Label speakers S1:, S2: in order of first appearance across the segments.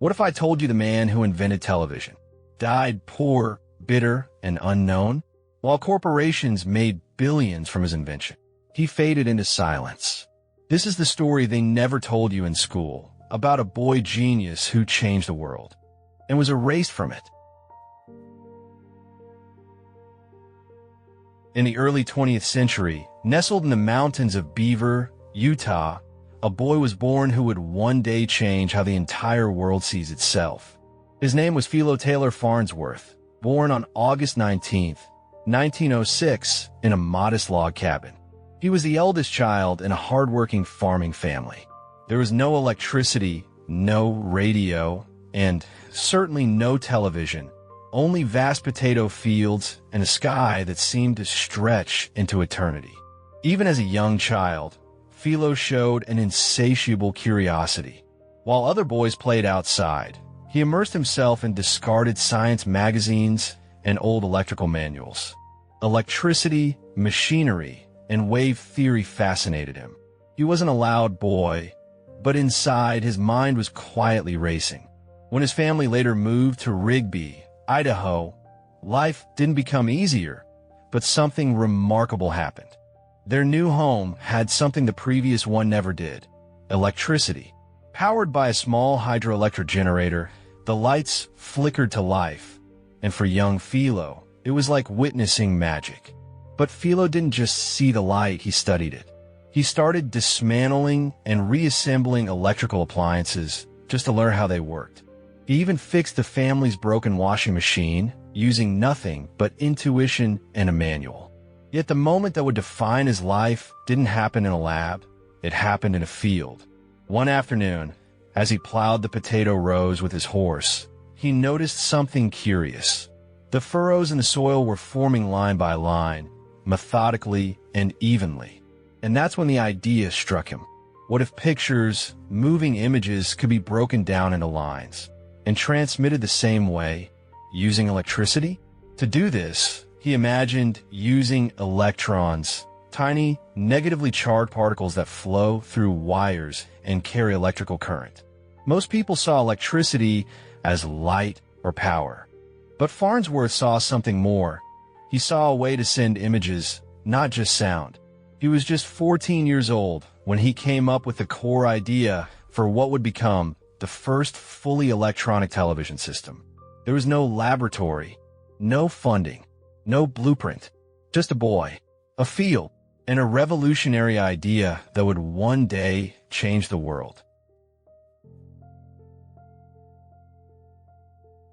S1: What if I told you the man who invented television died poor, bitter, and unknown? While corporations made billions from his invention, he faded into silence. This is the story they never told you in school, about a boy genius who changed the world and was erased from it. In the early 20th century, nestled in the mountains of Beaver, Utah, a boy was born who would one day change how the entire world sees itself. His name was Philo Farnsworth, born on August 19, 1906, in a modest log cabin. He was the eldest child in a hardworking farming family. There was no electricity, no radio, and certainly no television, only vast potato fields and a sky that seemed to stretch into eternity. Even as a young child, Philo showed an insatiable curiosity. While other boys played outside, he immersed himself in discarded science magazines and old electrical manuals. Electricity, machinery, and wave theory fascinated him. He wasn't a loud boy, but inside his mind was quietly racing. When his family later moved to Rigby, Idaho, life didn't become easier, but something remarkable happened. Their new home had something the previous one never did: electricity. Powered by a small hydroelectric generator, the lights flickered to life, and for young Philo, it was like witnessing magic. But Philo didn't just see the light, he studied it. He started dismantling and reassembling electrical appliances just to learn how they worked. He even fixed the family's broken washing machine, using nothing but intuition and a manual. Yet the moment that would define his life didn't happen in a lab, it happened in a field. One afternoon, as he plowed the potato rows with his horse, he noticed something curious. The furrows in the soil were forming line by line, methodically and evenly. And that's when the idea struck him. What if pictures, moving images, could be broken down into lines and transmitted the same way, using electricity? To do this, he imagined using electrons, tiny, negatively charged particles that flow through wires and carry electrical current. Most people saw electricity as light or power. But Farnsworth saw something more. He saw a way to send images, not just sound. He was just 14 years old when he came up with the core idea for what would become the first fully electronic television system. There was no laboratory, no funding, no blueprint, just a boy, a field, and a revolutionary idea that would one day change the world.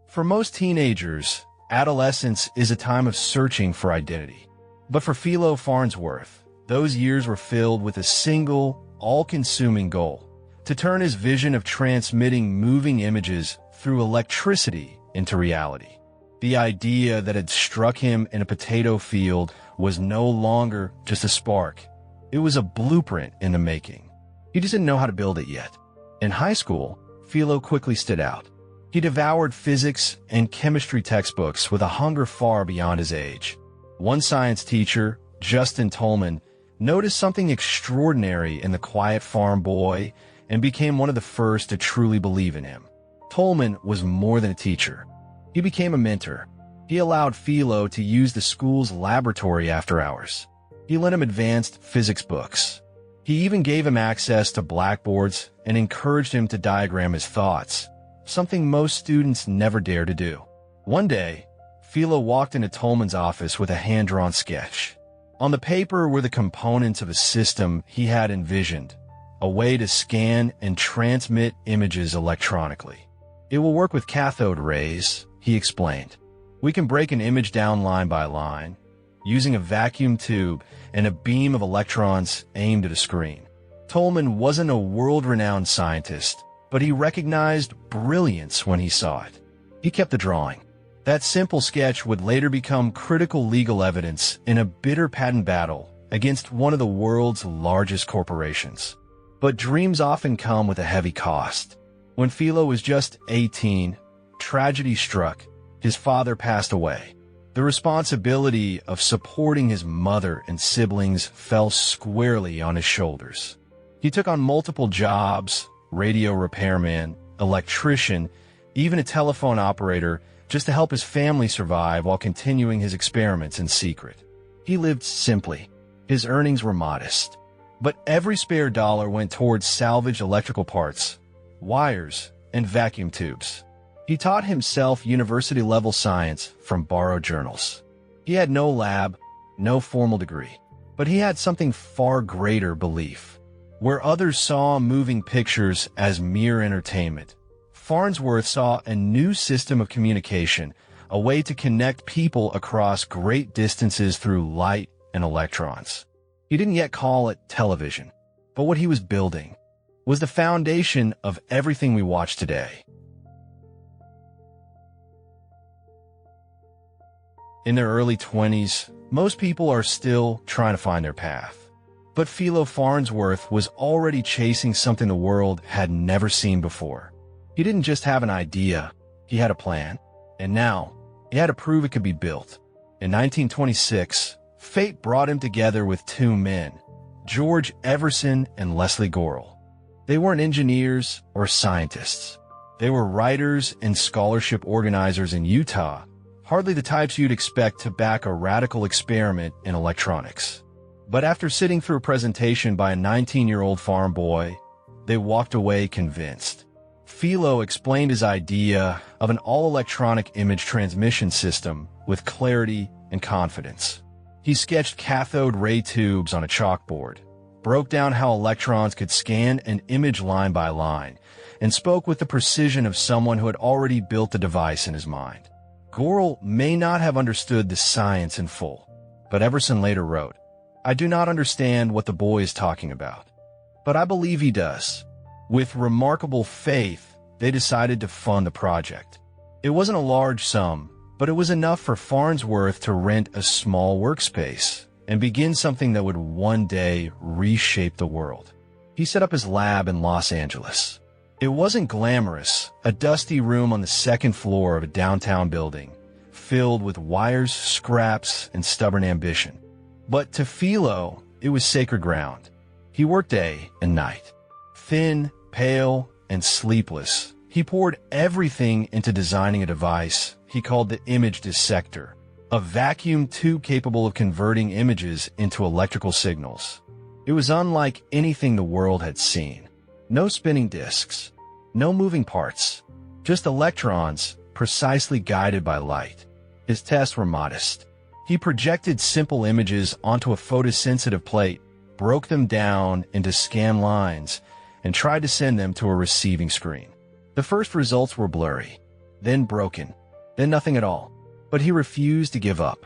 S1: For most teenagers, adolescence is a time of searching for identity. But for Philo Farnsworth, those years were filled with a single, all-consuming goal: to turn his vision of transmitting moving images through electricity into reality. The idea that had struck him in a potato field was no longer just a spark. It was a blueprint in the making. He just didn't know how to build it yet. In high school, Philo quickly stood out. He devoured physics and chemistry textbooks with a hunger far beyond his age. One science teacher, Justin Tolman, noticed something extraordinary in the quiet farm boy and became one of the first to truly believe in him. Tolman was more than a teacher. He became a mentor. He allowed Philo to use the school's laboratory after hours. He lent him advanced physics books. He even gave him access to blackboards and encouraged him to diagram his thoughts, something most students never dare to do. One day, Philo walked into Tolman's office with a hand-drawn sketch. On the paper were the components of a system he had envisioned, a way to scan and transmit images electronically. It will work with cathode rays, he explained. We can break an image down line by line, using a vacuum tube and a beam of electrons aimed at a screen. Tolman wasn't a world-renowned scientist, but he recognized brilliance when he saw it. He kept the drawing. That simple sketch would later become critical legal evidence in a bitter patent battle against one of the world's largest corporations. But dreams often come with a heavy cost. When Philo was just 18, tragedy struck. His father passed away. The responsibility of supporting his mother and siblings fell squarely on his shoulders. He took on multiple jobs: radio repairman, electrician, even a telephone operator, just to help his family survive while continuing his experiments in secret. He lived simply. His earnings were modest. But every spare dollar went towards salvaged electrical parts, wires, and vacuum tubes. He taught himself university-level science from borrowed journals. He had no lab, no formal degree, but he had something far greater: belief. Where others saw moving pictures as mere entertainment, Farnsworth saw a new system of communication, a way to connect people across great distances through light and electrons. He didn't yet call it television, but what he was building was the foundation of everything we watch today. In their early 20s, most people are still trying to find their path. But Philo Farnsworth was already chasing something the world had never seen before. He didn't just have an idea, he had a plan. And now, he had to prove it could be built. In 1926, fate brought him together with two men, George Everson and Leslie Gorel. They weren't engineers or scientists. They were writers and scholarship organizers in Utah, hardly the types you'd expect to back a radical experiment in electronics. But after sitting through a presentation by a 19-year-old farm boy, they walked away convinced. Philo explained his idea of an all-electronic image transmission system with clarity and confidence. He sketched cathode ray tubes on a chalkboard, broke down how electrons could scan an image line by line, and spoke with the precision of someone who had already built the device in his mind. Gorel may not have understood the science in full, but Everson later wrote, "I do not understand what the boy is talking about, but I believe he does." With remarkable faith, they decided to fund the project. It wasn't a large sum, but it was enough for Farnsworth to rent a small workspace and begin something that would one day reshape the world. He set up his lab in Los Angeles. It wasn't glamorous, a dusty room on the second floor of a downtown building, filled with wires, scraps, and stubborn ambition. But to Philo, it was sacred ground. He worked day and night. Thin, pale, and sleepless, he poured everything into designing a device he called the image dissector, a vacuum tube capable of converting images into electrical signals. It was unlike anything the world had seen. No spinning disks, no moving parts, just electrons precisely guided by light. His tests were modest. He projected simple images onto a photosensitive plate, broke them down into scan lines, and tried to send them to a receiving screen. The first results were blurry, then broken, then nothing at all. But he refused to give up.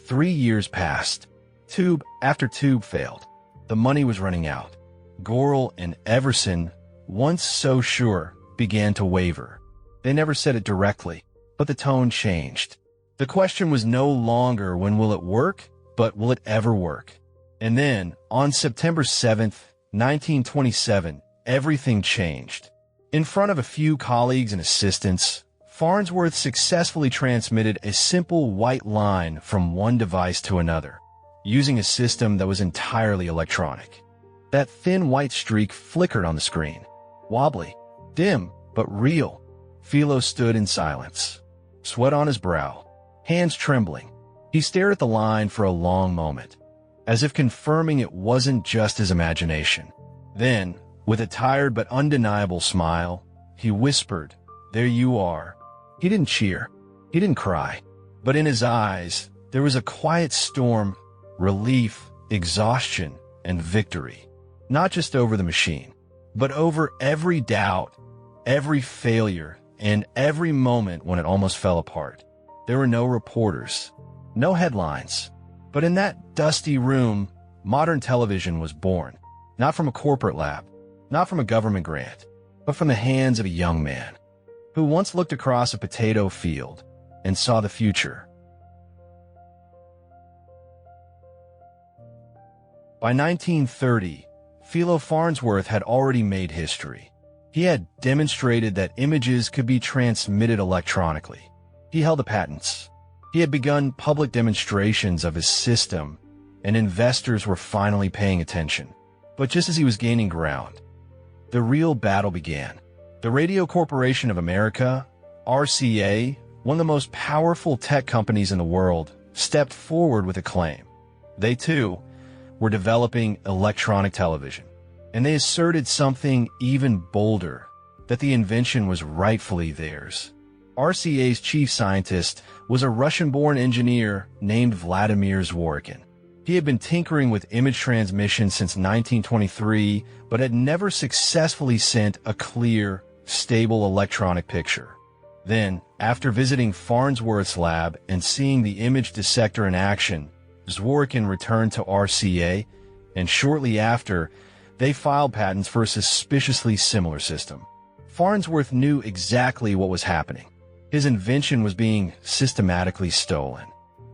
S1: 3 years passed. Tube after tube failed. The money was running out. Gorel and Everson, once so sure, began to waver. They never said it directly, but the tone changed. The question was no longer when will it work, but will it ever work? And then, on September 7th, 1927, everything changed. In front of a few colleagues and assistants, Farnsworth successfully transmitted a simple white line from one device to another, using a system that was entirely electronic. That thin white streak flickered on the screen. Wobbly, dim, but real. Philo stood in silence, sweat on his brow, hands trembling. He stared at the line for a long moment, as if confirming it wasn't just his imagination. Then, with a tired but undeniable smile, he whispered, "There you are." He didn't cheer. He didn't cry. But in his eyes, there was a quiet storm, relief, exhaustion, and victory. Not just over the machine, but over every doubt, every failure, and every moment when it almost fell apart. There were no reporters, no headlines. But in that dusty room, modern television was born. Not from a corporate lab, not from a government grant, but from the hands of a young man who once looked across a potato field and saw the future. By 1930, Philo Farnsworth had already made history. He had demonstrated that images could be transmitted electronically. He held the patents. He had begun public demonstrations of his system, and investors were finally paying attention. But just as he was gaining ground, the real battle began. The Radio Corporation of America, RCA, one of the most powerful tech companies in the world, stepped forward with a claim. They, too, were developing electronic television, and they asserted something even bolder, that the invention was rightfully theirs. RCA's chief scientist was a Russian-born engineer named Vladimir Zworykin. He had been tinkering with image transmission since 1923, but had never successfully sent a clear, stable electronic picture. Then, after visiting Farnsworth's lab and seeing the image dissector in action, Zworykin returned to RCA, and shortly after, they filed patents for a suspiciously similar system. Farnsworth knew exactly what was happening. His invention was being systematically stolen.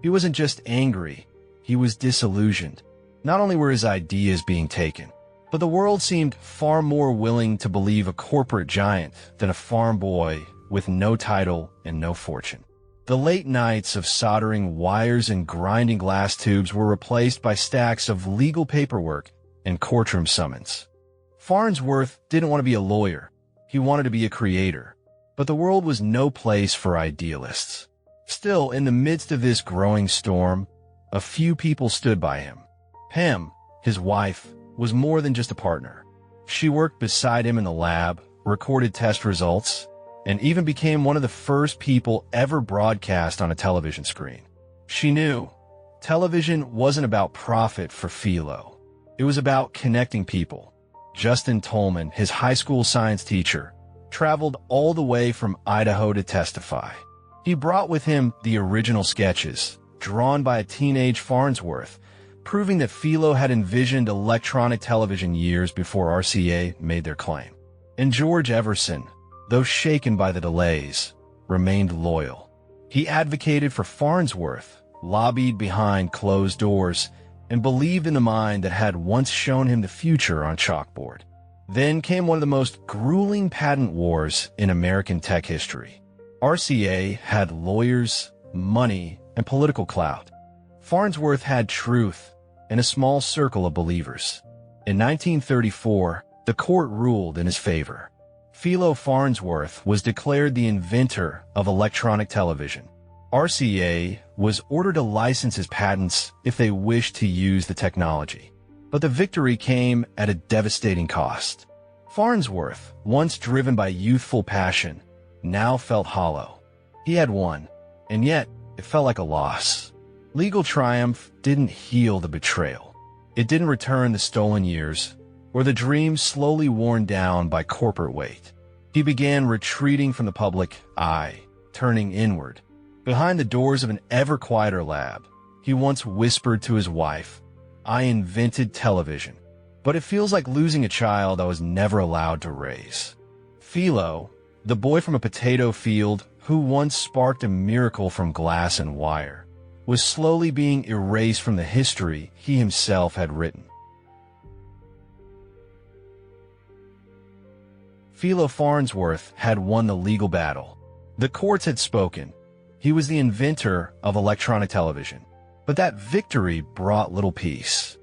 S1: He wasn't just angry, he was disillusioned. Not only were his ideas being taken, but the world seemed far more willing to believe a corporate giant than a farm boy with no title and no fortune. The late nights of soldering wires and grinding glass tubes were replaced by stacks of legal paperwork and courtroom summons. Farnsworth didn't want to be a lawyer. He wanted to be a creator. But the world was no place for idealists. Still, in the midst of this growing storm, a few people stood by him. Pam, his wife, was more than just a partner. She worked beside him in the lab, recorded test results, and even became one of the first people ever broadcast on a television screen. She knew television wasn't about profit for Philo. It was about connecting people. Justin Tolman, his high school science teacher, traveled all the way from Idaho to testify. He brought with him the original sketches, drawn by a teenage Farnsworth, proving that Philo had envisioned electronic television years before RCA made their claim. And George Everson, though shaken by the delays, remained loyal. He advocated for Farnsworth, lobbied behind closed doors, and believed in the mind that had once shown him the future on chalkboard. Then came one of the most grueling patent wars in American tech history. RCA had lawyers, money, and political clout. Farnsworth had truth and a small circle of believers. In 1934, the court ruled in his favor. Philo Farnsworth was declared the inventor of electronic television. RCA was ordered to license his patents if they wished to use the technology. But the victory came at a devastating cost. Farnsworth, once driven by youthful passion, now felt hollow. He had won, and yet it felt like a loss. Legal triumph didn't heal the betrayal. It didn't return the stolen years, or the dreams slowly worn down by corporate weight. He began retreating from the public eye, turning inward. Behind the doors of an ever-quieter lab, he once whispered to his wife, "I invented television, but it feels like losing a child I was never allowed to raise." Philo, the boy from a potato field who once sparked a miracle from glass and wire, was slowly being erased from the history he himself had written. Philo Farnsworth had won the legal battle. The courts had spoken. He was the inventor of electronic television. But that victory brought little peace.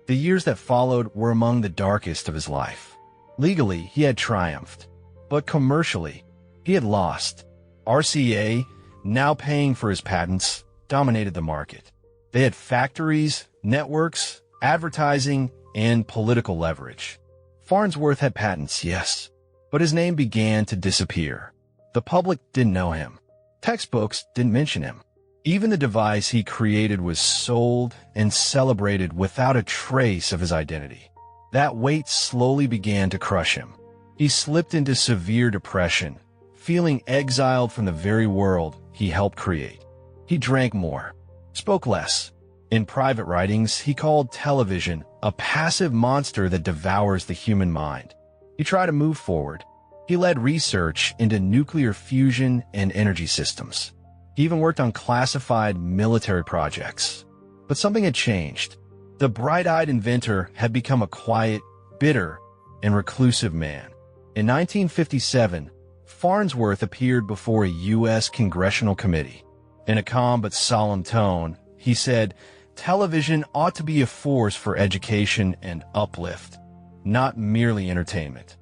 S1: The years that followed were among the darkest of his life. Legally, he had triumphed. But commercially, he had lost. RCA, now paying for his patents, dominated the market. They had factories, networks, advertising, and political leverage. Farnsworth had patents, yes, but his name began to disappear. The public didn't know him. Textbooks didn't mention him. Even the device he created was sold and celebrated without a trace of his identity. That weight slowly began to crush him. He slipped into severe depression, feeling exiled from the very world he helped create. He drank more, spoke less. In private writings, he called television a passive monster that devours the human mind. He tried to move forward. He led research into nuclear fusion and energy systems. He even worked on classified military projects. But something had changed. The bright-eyed inventor had become a quiet, bitter, and reclusive man. In 1957, Farnsworth appeared before a U.S. congressional committee. In a calm but solemn tone, he said, "Television ought to be a force for education and uplift, not merely entertainment."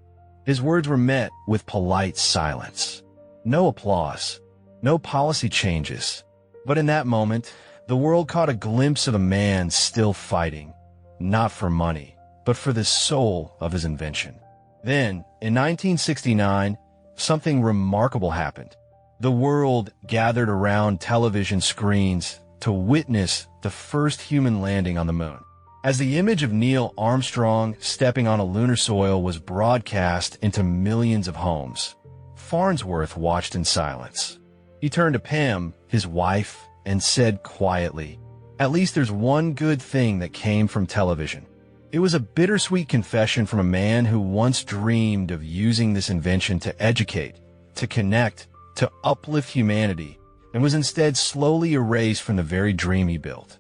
S1: His words were met with polite silence. No applause, no policy changes. But in that moment, the world caught a glimpse of a man still fighting, not for money, but for the soul of his invention. Then, in 1969, something remarkable happened. The world gathered around television screens to witness the first human landing on the moon. As the image of Neil Armstrong stepping on a lunar soil was broadcast into millions of homes, Farnsworth watched in silence. He turned to Pam, his wife, and said quietly, "At least there's one good thing that came from television." It was a bittersweet confession from a man who once dreamed of using this invention to educate, to connect, to uplift humanity, and was instead slowly erased from the very dream he built.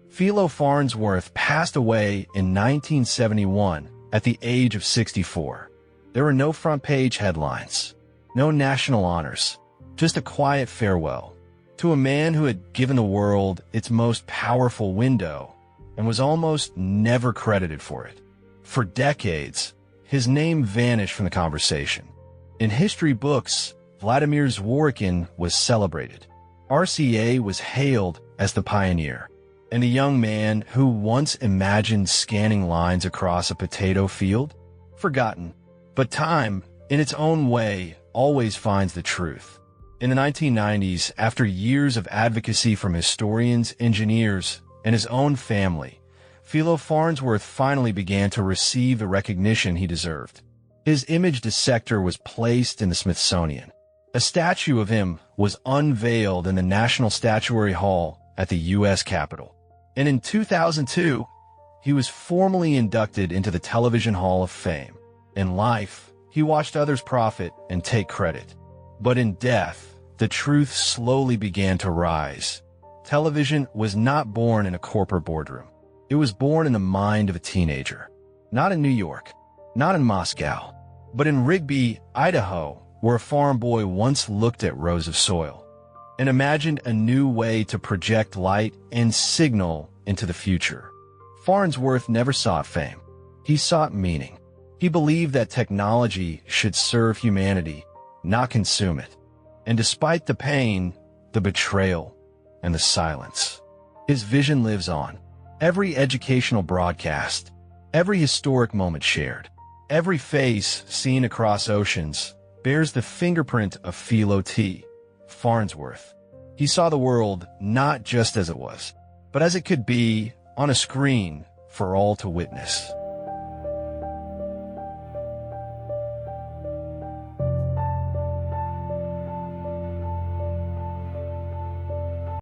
S1: Philo Farnsworth passed away in 1971 at the age of 64. There were no front-page headlines, no national honors, just a quiet farewell to a man who had given the world its most powerful window and was almost never credited for it. For decades, his name vanished from the conversation. In history books, Vladimir Zworykin was celebrated. RCA was hailed as the pioneer, and a young man who once imagined scanning lines across a potato field, forgotten. But time, in its own way, always finds the truth. In the 1990s, after years of advocacy from historians, engineers, and his own family, Philo Farnsworth finally began to receive the recognition he deserved. His image dissector was placed in the Smithsonian. A statue of him was unveiled in the National Statuary Hall at the U.S. Capitol. And in 2002, he was formally inducted into the Television Hall of Fame. In life, he watched others profit and take credit. But in death, the truth slowly began to rise. Television was not born in a corporate boardroom. It was born in the mind of a teenager. Not in New York, not in Moscow, but in Rigby, Idaho, where a farm boy once looked at rows of soil and imagined a new way to project light and signal into the future. Farnsworth never sought fame. He sought meaning. He believed that technology should serve humanity, not consume it. And despite the pain, the betrayal, and the silence, his vision lives on. Every educational broadcast, every historic moment shared, every face seen across oceans bears the fingerprint of Philo T. Farnsworth. He saw the world not just as it was, but as it could be on a screen for all to witness.